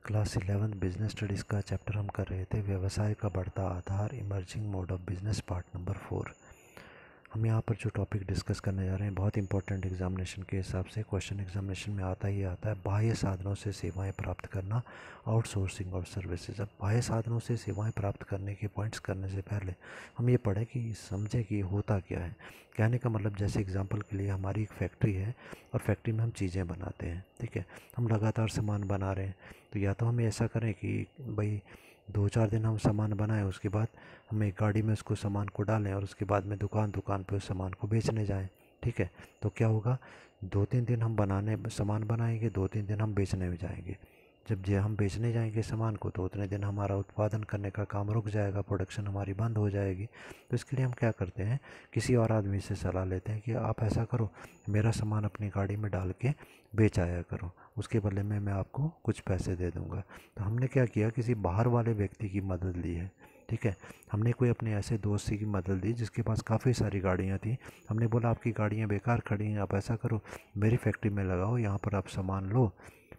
Class 11 business studies का chapter हम कर रहे थे व्यवसाय का बढ़ता आधार emerging mode of business part number 4। हम यहाँ पर जो टॉपिक डिस्कस करने जा रहे हैं बहुत इंपॉर्टेंट एग्जामिनेशन के हिसाब से क्वेश्चन एग्जामिनेशन में आता ही आता है। बाह्य साधनों से सेवाएं प्राप्त करना, आउटसोर्सिंग और सर्विसेज। अब बाह्य साधनों से सेवाएं प्राप्त करने के पॉइंट्स करने से पहले हम ये पढ़ें कि समझें कि होता क्या है। कहने का मतलब जैसे एग्जांपल के लिए हमारी एक फैक्ट्री है और फैक्ट्री में हम चीज़ें बनाते हैं, ठीक है। हम लगातार सामान बना रहे हैं, तो या तो हम ऐसा करें कि भाई 2-4 दिन हम सामान बनाएं, उसके बाद हम एक गाड़ी में उसको सामान को डालें और उसके बाद में दुकान दुकान पे उस सामान को बेचने जाएं, ठीक है। तो क्या होगा, 2-3 दिन हम सामान बनाएंगे, 2-3 दिन हम बेचने में जाएंगे। जब जे हम बेचने जाएंगे सामान को तो उतने दिन हमारा उत्पादन करने का काम रुक जाएगा, प्रोडक्शन हमारी बंद हो जाएगी। तो इसके लिए हम क्या करते हैं, किसी और आदमी से सलाह लेते हैं कि आप ऐसा करो, मेरा सामान अपनी गाड़ी में डाल के बेच आया करो, उसके बदले में मैं आपको कुछ पैसे दे दूँगा। तो हमने क्या किया, किसी बाहर वाले व्यक्ति की मदद ली है, ठीक है। हमने कोई अपने ऐसे दोस्त की मदद ली जिसके पास काफ़ी सारी गाड़ियाँ थी। हमने बोला आपकी गाड़ियाँ बेकार खड़ी हैं, आप ऐसा करो मेरी फैक्ट्री में लगाओ, यहाँ पर आप सामान लो,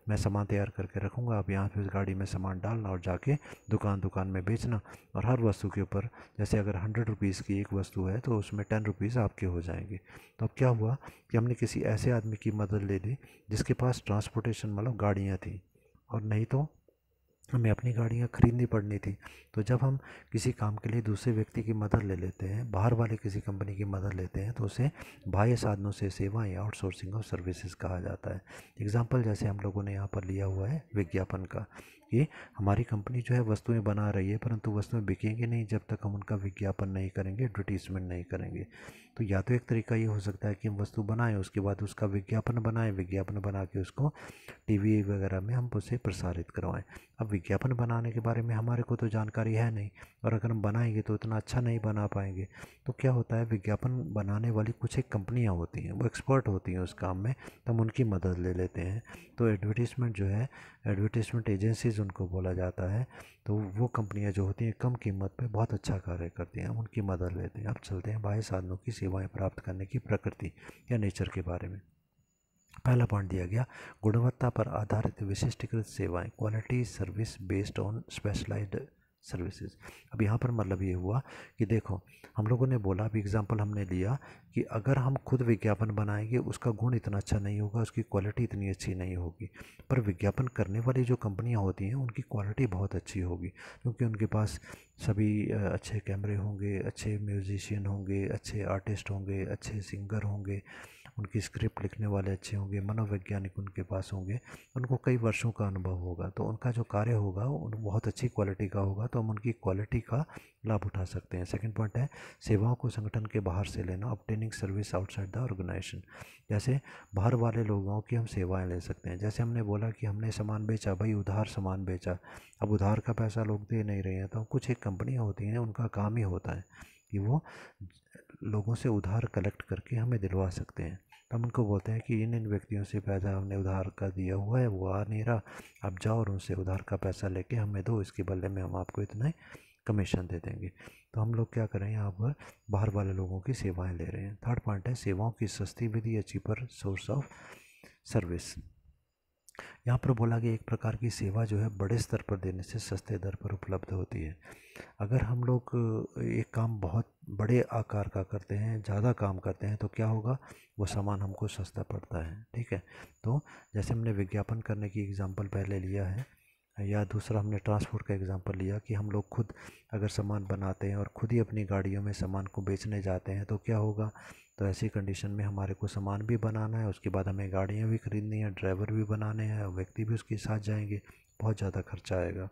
मैं सामान तैयार करके रखूँगा, आप यहाँ पे उस गाड़ी में सामान डालना और जाके दुकान दुकान में बेचना। और हर वस्तु के ऊपर जैसे अगर 100 रुपीज़ की एक वस्तु है तो उसमें 10 रुपीज़ आपके हो जाएंगे। तो अब क्या हुआ कि हमने किसी ऐसे आदमी की मदद ले ली जिसके पास ट्रांसपोर्टेशन मतलब गाड़ियाँ थी, और नहीं तो हमें अपनी गाड़ियाँ खरीदनी पड़नी थी। तो जब हम किसी काम के लिए दूसरे व्यक्ति की मदद ले लेते हैं, बाहर वाले किसी कंपनी की मदद लेते हैं, तो उसे बाह्य साधनों से सेवाएं आउटसोर्सिंग और सर्विसेज कहा जाता है। एग्जाम्पल जैसे हम लोगों ने यहाँ पर लिया हुआ है विज्ञापन का, कि हमारी कंपनी जो है वस्तुएं बना रही है परंतु वस्तुएं बिकेंगी नहीं जब तक हम उनका विज्ञापन नहीं करेंगे, एडवर्टीजमेंट नहीं करेंगे। तो या तो एक तरीका ये हो सकता है कि हम वस्तु बनाएं, उसके बाद उसका विज्ञापन बनाएं, विज्ञापन बना के उसको टीवी वगैरह में हम उसे प्रसारित करवाएं। अब विज्ञापन बनाने के बारे में हमारे को तो जानकारी है नहीं, और अगर हम बनाएंगे तो इतना अच्छा नहीं बना पाएंगे। तो क्या होता है, विज्ञापन बनाने वाली कुछ एक कंपनियां होती हैं, वो एक्सपर्ट होती हैं उस काम में, तो हम उनकी मदद ले लेते हैं। तो एडवर्टीज़मेंट जो है, एडवर्टीज़मेंट एजेंसीज उनको बोला जाता है। तो वो कंपनियां जो होती हैं कम कीमत पे बहुत अच्छा कार्य करती हैं, हम उनकी मदद लेते हैं। अब चलते हैं बाह्य साधनों की सेवाएं प्राप्त करने की प्रकृति या नेचर के बारे में। पहला पॉइंट दिया गया, गुणवत्ता पर आधारित विशिष्टकृत सेवाएं, quality service based on specialised services. अब यहाँ पर मतलब ये हुआ कि देखो, हम लोगों ने बोला, अभी एग्जांपल हमने लिया कि अगर हम खुद विज्ञापन बनाएंगे उसका गुण इतना अच्छा नहीं होगा, उसकी क्वालिटी इतनी अच्छी नहीं होगी। पर विज्ञापन करने वाली जो कंपनियाँ होती हैं उनकी क्वालिटी बहुत अच्छी होगी, क्योंकि उनके पास सभी अच्छे कैमरे होंगे, अच्छे म्यूजिशियन होंगे, अच्छे आर्टिस्ट होंगे, अच्छे सिंगर होंगे, उनकी स्क्रिप्ट लिखने वाले अच्छे होंगे, मनोवैज्ञानिक उनके पास होंगे, उनको कई वर्षों का अनुभव होगा, तो उनका जो कार्य होगा वो बहुत अच्छी क्वालिटी का होगा, तो हम उनकी क्वालिटी का लाभ उठा सकते हैं। सेकंड पॉइंट है, सेवाओं को संगठन के बाहर से लेना, obtaining service outside the organisation. जैसे बाहर वाले लोगों की हम सेवाएं ले सकते हैं। जैसे हमने बोला कि हमने सामान बेचा, भाई उधार सामान बेचा, अब उधार का पैसा लोग दे नहीं रहे हैं, तो कुछ एक कंपनियाँ होती हैं उनका काम ही होता है कि वो लोगों से उधार कलेक्ट करके हमें दिलवा सकते हैं। हम उनको बोलते हैं कि इन इन व्यक्तियों से पैसा हमने उधार का दिया हुआ है, वो आ नहीं रहा, आप जाओ और उनसे उधार का पैसा लेके हमें दो, इसके बदले में हम आपको इतना कमीशन दे देंगे। तो हम लोग क्या करें, यहाँ पर बाहर वाले लोगों की सेवाएं ले रहे हैं। थर्ड पॉइंट है, सेवाओं की सस्ती विधि या चीपर सोर्स ऑफ सर्विस। यहाँ पर बोला कि एक प्रकार की सेवा जो है बड़े स्तर पर देने से सस्ते दर पर उपलब्ध होती है। अगर हम लोग एक काम बहुत बड़े आकार का करते हैं, ज़्यादा काम करते हैं, तो क्या होगा, वो सामान हमको सस्ता पड़ता है, ठीक है। तो जैसे हमने विज्ञापन करने की एग्जांपल पहले लिया है, या दूसरा हमने ट्रांसपोर्ट का एग्जांपल लिया कि हम लोग खुद अगर सामान बनाते हैं और खुद ही अपनी गाड़ियों में सामान को बेचने जाते हैं, तो क्या होगा, तो ऐसी कंडीशन में हमारे को सामान भी बनाना है, उसके बाद हमें गाड़ियाँ भी खरीदनी है, ड्राइवर भी बनाने हैं, व्यक्ति भी उसके साथ जाएंगे, बहुत ज़्यादा खर्चा आएगा।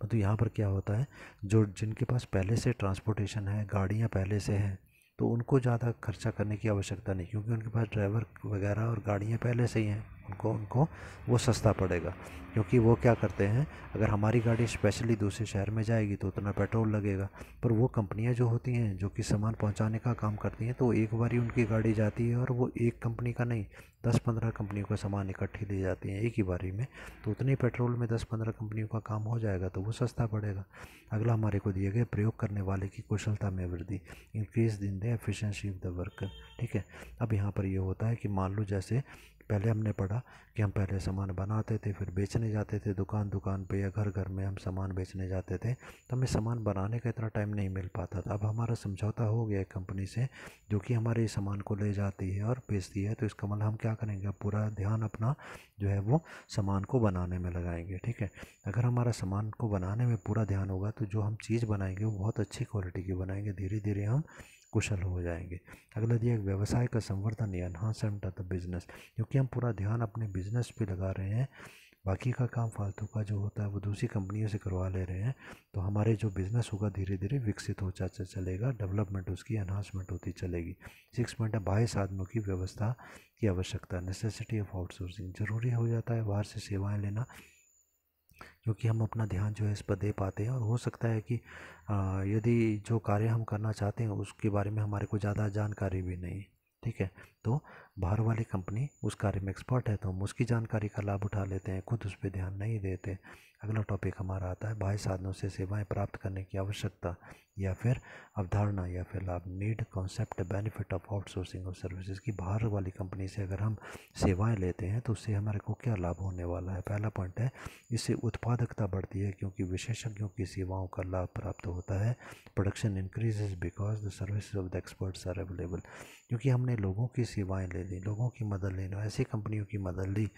तो यहाँ पर क्या होता है, जो जिनके पास पहले से ट्रांसपोर्टेशन है, गाड़ियाँ पहले से हैं, तो उनको ज़्यादा खर्चा करने की आवश्यकता नहीं, क्योंकि उनके पास ड्राइवर वगैरह और गाड़ियाँ पहले से ही हैं। उनको उनको वो सस्ता पड़ेगा, क्योंकि वो क्या करते हैं, अगर हमारी गाड़ी स्पेशली दूसरे शहर में जाएगी तो उतना पेट्रोल लगेगा। पर वो कंपनियां जो होती हैं जो कि सामान पहुंचाने का काम करती हैं, तो एक बार ही उनकी गाड़ी जाती है और वो एक कंपनी का नहीं, 10-15 कंपनियों का सामान इकट्ठी ले जाती हैं एक ही बारी में, तो उतने पेट्रोल में 10-15 कंपनियों का काम हो जाएगा, तो वो सस्ता पड़ेगा। अगला हमारे को दिए गए, प्रयोग करने वाले की कुशलता में वृद्धि, increase in the efficiency of the work, ठीक है। अब यहाँ पर ये होता है कि मान लो जैसे पहले हमने पढ़ा कि हम पहले सामान बनाते थे, फिर बेचने जाते थे दुकान दुकान पे या घर घर में हम सामान बेचने जाते थे, तो हमें सामान बनाने का इतना टाइम नहीं मिल पाता था। अब हमारा समझौता हो गया एक कंपनी से जो कि हमारे सामान को ले जाती है और बेचती है, तो इसका मतलब हम क्या करेंगे, अब पूरा ध्यान अपना जो है वो सामान को बनाने में लगाएंगे। ठीक है, अगर हमारा सामान को बनाने में पूरा ध्यान होगा तो जो हम चीज़ बनाएंगे वो बहुत अच्छी क्वालिटी की बनाएंगे, धीरे धीरे हम कुशल हो जाएंगे। अगला दिया एक व्यवसाय का संवर्धन या एनहांसमेंट ऑफ द बिजनेस, क्योंकि हम पूरा ध्यान अपने बिजनेस पे लगा रहे हैं, बाकी का काम फालतू का जो होता है वो दूसरी कंपनियों से करवा ले रहे हैं, तो हमारे जो बिज़नेस होगा धीरे धीरे विकसित हो चलेगा, डेवलपमेंट उसकी एनहांसमेंट होती चलेगी। 6 पॉइंट है बाह्य साधनों की व्यवस्था की आवश्यकता, नेसेसिटी ऑफ आउटसोर्सिंग, ज़रूरी हो जाता है बाहर से सेवाएं लेना, क्योंकि हम अपना ध्यान जो है इस पर दे पाते हैं। और हो सकता है कि यदि जो कार्य हम करना चाहते हैं उसके बारे में हमारे को ज़्यादा जानकारी भी नहीं, ठीक है, तो बाहर वाली कंपनी उस कार्य में एक्सपर्ट है तो हम उसकी जानकारी का लाभ उठा लेते हैं, खुद उस पर ध्यान नहीं देते। अगला टॉपिक हमारा आता है बाह्य साधनों से सेवाएं प्राप्त करने की आवश्यकता या फिर अवधारणा या फिर लाभ, need, concept, benefit of outsourcing of services, की बाहर वाली कंपनी से अगर हम सेवाएं लेते हैं तो उससे हमारे को क्या लाभ होने वाला है। पहला पॉइंट है इससे उत्पादकता बढ़ती है क्योंकि विशेषज्ञों की सेवाओं का लाभ प्राप्त होता है। Production increases because the services of the experts are available, क्योंकि हमने लोगों की सेवाएं ले ली, लोगों की मदद ले ली, ऐसी कंपनियों की मदद ली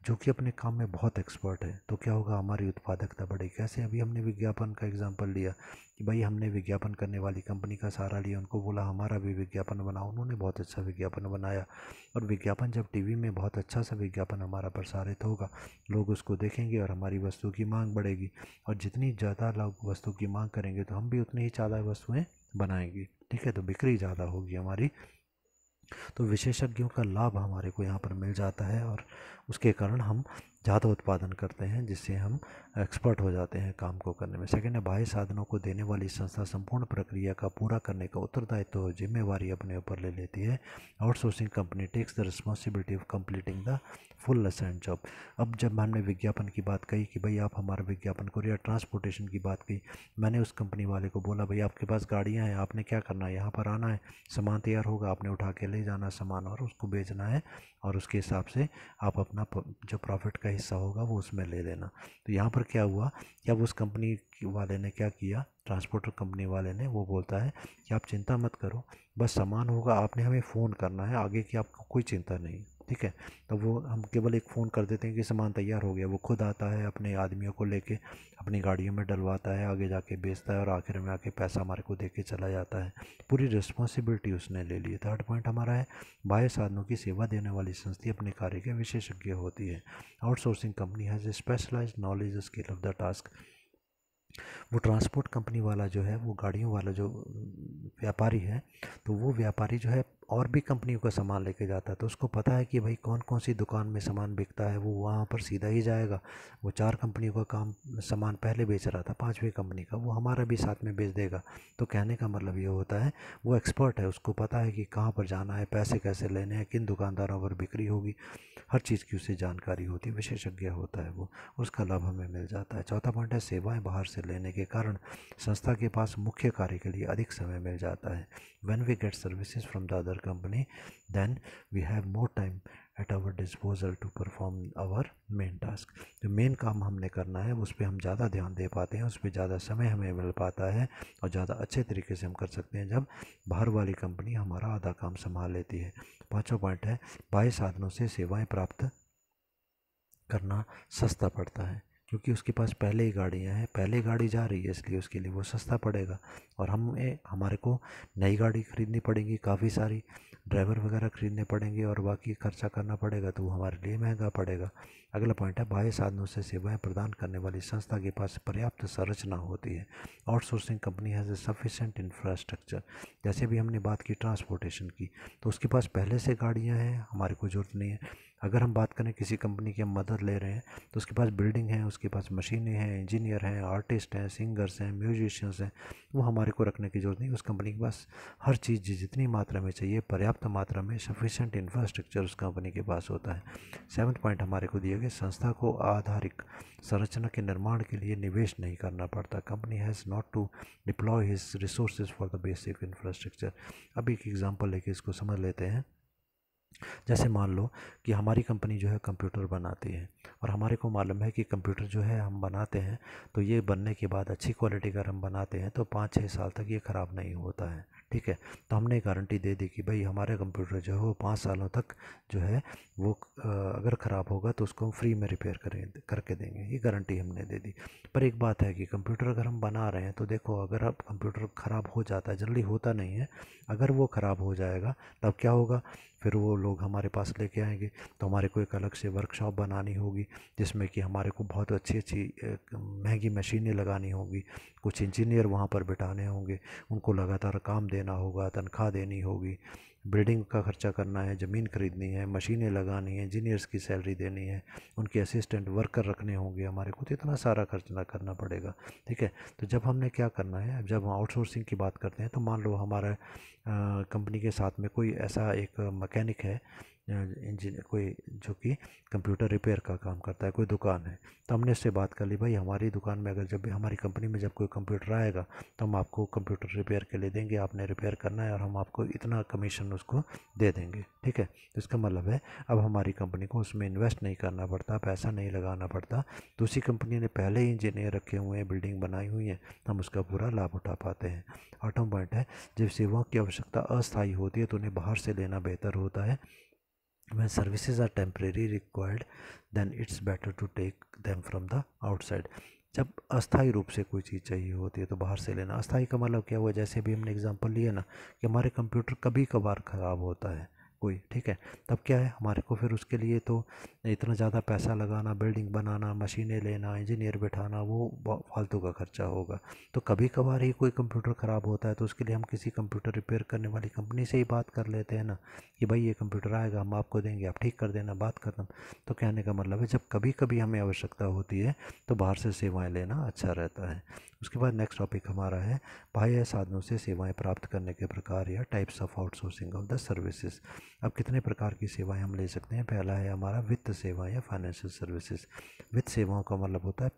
जो कि अपने काम में बहुत एक्सपर्ट है, तो क्या होगा, हमारी उत्पादकता बढ़ेगी। कैसे, अभी हमने विज्ञापन का एग्जांपल लिया कि भाई हमने विज्ञापन करने वाली कंपनी का सहारा लिया, उनको बोला हमारा भी विज्ञापन बनाओ, उन्होंने बहुत अच्छा विज्ञापन बनाया, और विज्ञापन जब टीवी में बहुत अच्छा सा विज्ञापन हमारा प्रसारित होगा, लोग उसको देखेंगे और हमारी वस्तु की मांग बढ़ेगी, और जितनी ज़्यादा लोग वस्तु की मांग करेंगे तो हम भी उतनी ही ज़्यादा वस्तुएँ बनाएंगे। ठीक है, तो बिक्री ज़्यादा होगी हमारी, तो विशेषज्ञों का लाभ हमारे को यहाँ पर मिल जाता है और उसके कारण हम ज़्यादा उत्पादन करते हैं, जिससे हम एक्सपर्ट हो जाते हैं काम को करने में। सेकेंड है बाह्य साधनों को देने वाली संस्था संपूर्ण प्रक्रिया का पूरा करने का उत्तरदायित्व और जिम्मेवारी अपने ऊपर ले लेती है। Outsourcing company takes the responsibility of completing the full assigned job. अब जब हमने विज्ञापन की बात कही कि भाई आप हमारा विज्ञापन करो, या ट्रांसपोर्टेशन की बात कही, मैंने उस कंपनी वाले को बोला भाई आपके पास गाड़ियाँ हैं, आपने क्या करना है, यहाँ पर आना है, सामान तैयार होगा, आपने उठा के ले जाना सामान और उसको बेचना है, और उसके हिसाब से आप अपना जो प्रॉफिट का हिस्सा होगा वो उसमें ले लेना। तो यहाँ पर क्या हुआ कि अब उस कंपनी वाले ने क्या किया, ट्रांसपोर्टर कंपनी वाले ने, वो बोलता है कि आप चिंता मत करो, बस सामान होगा, आपने हमें फ़ोन करना है, आगे की आपको कोई चिंता नहीं। ठीक है, तो वो हम केवल एक फ़ोन कर देते हैं कि सामान तैयार हो गया, वो खुद आता है अपने आदमियों को लेके अपनी गाड़ियों में डलवाता है, आगे जाके बेचता है और आखिर में आके पैसा हमारे को दे के चला जाता है, पूरी रिस्पॉन्सिबिलिटी उसने ले ली है। थर्ड पॉइंट हमारा है बाह्य साधनों की सेवा देने वाली संस्था अपने कार्य के विशेषज्ञ होती है। Outsourcing company has a specialised knowledge skill of the task. वो ट्रांसपोर्ट कंपनी वाला जो है, वो गाड़ियों वाला जो व्यापारी है, तो वो व्यापारी जो है और भी कंपनियों का सामान लेके जाता है, तो उसको पता है कि भाई कौन कौन सी दुकान में सामान बिकता है, वो वहाँ पर सीधा ही जाएगा। वो 4 कंपनियों का काम सामान पहले बेच रहा था, 5वीं कंपनी का वो हमारा भी साथ में बेच देगा। तो कहने का मतलब ये होता है वो एक्सपर्ट है, उसको पता है कि कहाँ पर जाना है, पैसे कैसे लेने हैं, किन दुकानदारों पर बिक्री होगी, हर चीज़ की उसे जानकारी होती है, विशेषज्ञ होता है वो, उसका लाभ हमें मिल जाता है। चौथा पॉइंट है सेवाएं बाहर से लेने के कारण संस्था के पास मुख्य कार्य के लिए अधिक समय मिल जाता है। When we get services from the other company, then we have more time at our disposal to perform our main task। जो मेन काम हमने करना है उस पर हम ज़्यादा ध्यान दे पाते हैं, उस पर ज़्यादा समय हमें मिल पाता है और ज़्यादा अच्छे तरीके से हम कर सकते हैं जब बाहर वाली कंपनी हमारा आधा काम संभाल लेती है। पाँचवा पॉइंट है बाह्य साधनों से सेवाएं प्राप्त करना सस्ता पड़ता है, क्योंकि उसके पास पहले ही गाड़ियाँ हैं, पहले गाड़ी जा रही है इसलिए उसके लिए वो सस्ता पड़ेगा, और हमारे को नई गाड़ी खरीदनी पड़ेगी, काफ़ी सारी ड्राइवर वगैरह खरीदने पड़ेंगे और बाकी खर्चा करना पड़ेगा, तो वो हमारे लिए महंगा पड़ेगा। अगला पॉइंट है बाह्य साधनों से सेवाएं प्रदान करने वाली संस्था के पास पर्याप्त संरचना होती है। Outsourcing company has A sufficient infrastructure. जैसे भी हमने बात की ट्रांसपोर्टेशन की, तो उसके पास पहले से गाड़ियाँ हैं, हमारे को ज़रूरत नहीं है। अगर हम बात करें किसी कंपनी की हम मदद ले रहे हैं तो उसके पास बिल्डिंग है, उसके पास मशीनें हैं, इंजीनियर हैं, आर्टिस्ट हैं, सिंगर्स हैं, म्यूजिशियंस हैं, वो हमारे को रखने की ज़रूरत नहीं। उस कंपनी के पास हर चीज़ जितनी मात्रा में चाहिए पर्याप्त मात्रा में सफिशेंट इंफ्रास्ट्रक्चर उस कंपनी के पास होता है। 7th पॉइंट हमारे को दिए गए संस्था को आधारिक संरचना के निर्माण के लिए निवेश नहीं करना पड़ता। Company has not to deploy his resources for the basic infrastructure. अब एक एग्जाम्पल लेके इसको समझ लेते हैं। जैसे मान लो कि हमारी कंपनी जो है कंप्यूटर बनाती है और हमारे को मालूम है कि कंप्यूटर जो है हम बनाते हैं तो ये बनने के बाद अच्छी क्वालिटी का हम बनाते हैं तो 5-6 साल तक ये ख़राब नहीं होता है। ठीक है, तो हमने गारंटी दे दी कि भाई हमारे कंप्यूटर जो है वो 5 सालों तक जो है वो अगर ख़राब होगा तो उसको हम फ्री में रिपेयर करके देंगे, ये गारंटी हमने दे दी। पर एक बात है कि कंप्यूटर अगर हम बना रहे हैं तो देखो, अगर अब कंप्यूटर ख़राब हो जाता है, जल्दी होता नहीं है, अगर वो ख़राब हो जाएगा तब क्या होगा, फिर वो लोग हमारे पास लेके आएंगे तो हमारे को एक अलग से वर्कशॉप बनानी होगी जिसमें कि हमारे को बहुत अच्छी अच्छी महंगी मशीनें लगानी होगी, कुछ इंजीनियर वहाँ पर बिठाने होंगे, उनको लगातार काम देना होगा, तनख्वाह देनी होगी, बिल्डिंग का खर्चा करना है, ज़मीन खरीदनी है, मशीनें लगानी है, इंजीनियर्स की सैलरी देनी है, उनके असिस्टेंट वर्कर रखने होंगे हमारे को, तो इतना सारा खर्च ना करना पड़ेगा। ठीक है, तो जब हमने क्या करना है, जब हम आउटसोर्सिंग की बात करते हैं तो मान लो हमारा कंपनी के साथ में कोई ऐसा एक मैकेनिक है, इंजीनियर कोई, जो कि कंप्यूटर रिपेयर का काम करता है, कोई दुकान है, तो हमने उससे बात कर ली, भाई हमारी दुकान में अगर जब भी हमारी कंपनी में जब कोई कंप्यूटर आएगा तो हम आपको कंप्यूटर रिपेयर के लिए देंगे, आपने रिपेयर करना है और हम आपको इतना कमीशन उसको दे देंगे। ठीक है, तो इसका मतलब है अब हमारी कंपनी को उसमें इन्वेस्ट नहीं करना पड़ता, पैसा नहीं लगाना पड़ता, दूसरी कंपनी ने पहले ही इंजीनियर रखे हुए हैं, बिल्डिंग बनाई हुई है, हम उसका पूरा लाभ उठा पाते हैं। 8वां पॉइंट है, जब सेवाओं की आवश्यकता अस्थायी होती है तो उन्हें बाहर से लेना बेहतर होता है। When services are temporary required, then it's better to take them from the outside. जब अस्थाई रूप से कोई चीज़ चाहिए होती है तो बाहर से लेना। अस्थाई का मतलब क्या हुआ, जैसे भी हमने एग्जांपल लिया ना कि हमारे कंप्यूटर कभी कभार ख़राब होता है कोई, ठीक है, तब क्या है, हमारे को फिर उसके लिए तो इतना ज़्यादा पैसा लगाना, बिल्डिंग बनाना, मशीनें लेना, इंजीनियर बैठाना, वो फालतू का खर्चा होगा। तो कभी कभार ही कोई कंप्यूटर ख़राब होता है तो उसके लिए हम किसी कंप्यूटर रिपेयर करने वाली कंपनी से ही बात कर लेते हैं ना कि भाई ये कंप्यूटर आएगा, हम आपको देंगे, आप ठीक कर देना, बात खत्म। तो कहने का मतलब है जब कभी कभी हमें आवश्यकता होती है तो बाहर से सेवाएं लेना अच्छा रहता है। उसके बाद नेक्स्ट टॉपिक हमारा है बाह्य साधनों से सेवाएं प्राप्त करने के प्रकार या types of outsourcing of the services. अब कितने प्रकार की सेवाएं हम ले सकते हैं। पहला है हमारा वित्त सेवाएं या फाइनेंशियल सर्विसेज। वित्त सेवाओं का मतलब होता है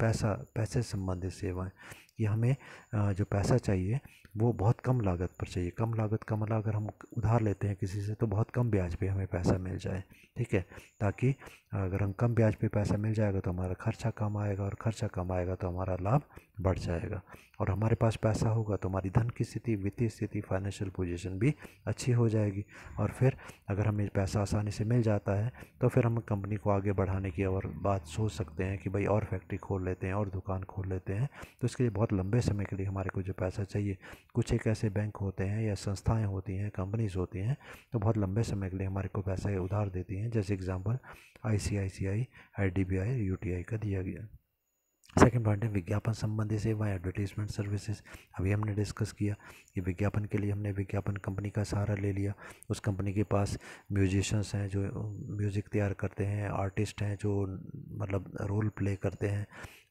पैसे संबंधित सेवाएं। कि हमें जो पैसा चाहिए वो बहुत कम लागत पर चाहिए। कम लागत का मतलब अगर हम उधार लेते हैं किसी से तो बहुत कम ब्याज पे हमें पैसा मिल जाए, ठीक है, ताकि अगर हम कम ब्याज पे पैसा मिल जाएगा तो हमारा खर्चा कम आएगा और खर्चा कम आएगा तो हमारा लाभ बढ़ जाएगा और हमारे पास पैसा होगा तो हमारी धन की स्थिति, वित्तीय स्थिति, फाइनेंशियल पोजीशन भी अच्छी हो जाएगी। और फिर अगर हमें पैसा आसानी से मिल जाता है तो फिर हम कंपनी को आगे बढ़ाने की और बात सोच सकते हैं कि भाई और फैक्ट्री खोल लेते हैं और दुकान खोल लेते हैं। तो इसके लिए बहुत लंबे समय के लिए हमारे को जो पैसा चाहिए, कुछ एक ऐसे बैंक होते हैं या संस्थाएं होती हैं, कंपनीज होती हैं, तो बहुत लंबे समय के लिए हमारे को पैसा उधार देती हैं। जैसे एग्जांपल ICICI, IDBI, UTI का दिया गया। सेकेंड पॉइंट है विज्ञापन संबंधी सेवाएं, एडवर्टीजमेंट सर्विसेज। अभी हमने डिस्कस किया कि विज्ञापन के लिए हमने विज्ञापन कंपनी का सहारा ले लिया। उस कंपनी के पास म्यूजिशियंस हैं जो म्यूज़िक तैयार करते हैं, आर्टिस्ट हैं जो मतलब रोल प्ले करते हैं,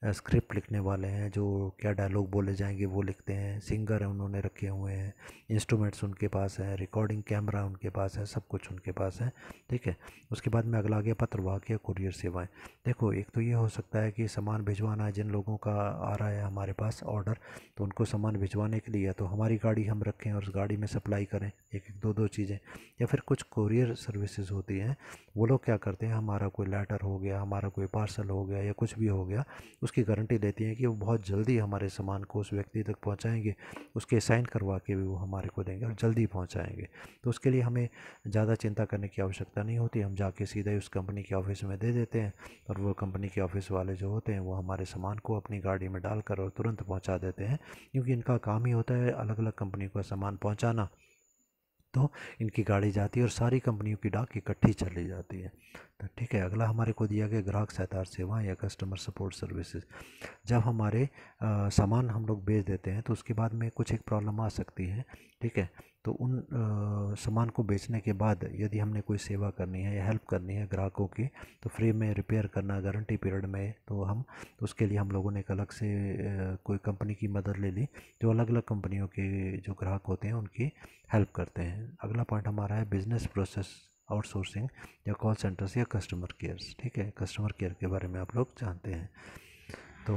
स्क्रिप्ट लिखने वाले हैं जो क्या डायलॉग बोले जाएंगे वो लिखते हैं, सिंगर हैं उन्होंने रखे हुए हैं, इंस्ट्रूमेंट्स उनके पास है, रिकॉर्डिंग कैमरा उनके पास है, सब कुछ उनके पास है, ठीक है। उसके बाद में अगला आ गया पत्रवाहक या कुरियर सेवाएं। देखो, एक तो ये हो सकता है कि सामान भिजवाना है, जिन लोगों का आ रहा है हमारे पास ऑर्डर, तो उनको सामान भिजवाने के लिए या तो हमारी गाड़ी हम रखें और उस गाड़ी में सप्लाई करें एक एक दो चीज़ें, या फिर कुछ कुरियर सर्विसेज होती हैं, वो लोग क्या करते हैं, हमारा कोई लेटर हो गया, हमारा कोई पार्सल हो गया या कुछ भी हो गया, उसकी गारंटी देती हैं कि वो बहुत जल्दी हमारे सामान को उस व्यक्ति तक पहुंचाएंगे, उसके साइन करवा के भी वो हमारे को देंगे और जल्दी पहुंचाएंगे। तो उसके लिए हमें ज़्यादा चिंता करने की आवश्यकता नहीं होती, हम जाके सीधे उस कंपनी के ऑफिस में दे देते हैं और वो कंपनी के ऑफिस वाले जो होते हैं वो हमारे सामान को अपनी गाड़ी में डालकर और तुरंत पहुंचा देते हैं, क्योंकि इनका काम ही होता है अलग अलग कंपनी को सामान पहुंचाना। तो इनकी गाड़ी जाती है और सारी कंपनियों की डाक इकट्ठी चली जाती है। तो ठीक है, अगला हमारे को दिया गया ग्राहक सहायता सेवा या कस्टमर सपोर्ट सर्विसेज। जब हमारे सामान हम लोग बेच देते हैं तो उसके बाद में कुछ एक प्रॉब्लम आ सकती है, ठीक है। तो उन सामान को बेचने के बाद यदि हमने कोई सेवा करनी है या हेल्प करनी है ग्राहकों की, तो फ्री में रिपेयर करना गारंटी पीरियड में, तो उसके लिए हम लोगों ने एक अलग से कोई कंपनी की मदद ले ली जो अलग अलग कंपनियों के जो ग्राहक होते हैं उनकी हेल्प करते हैं। अगला पॉइंट हमारा है बिजनेस प्रोसेस आउटसोर्सिंग या कॉल सेंटर्स या कस्टमर केयर्स, ठीक है। कस्टमर केयर के बारे में आप लोग जानते हैं। तो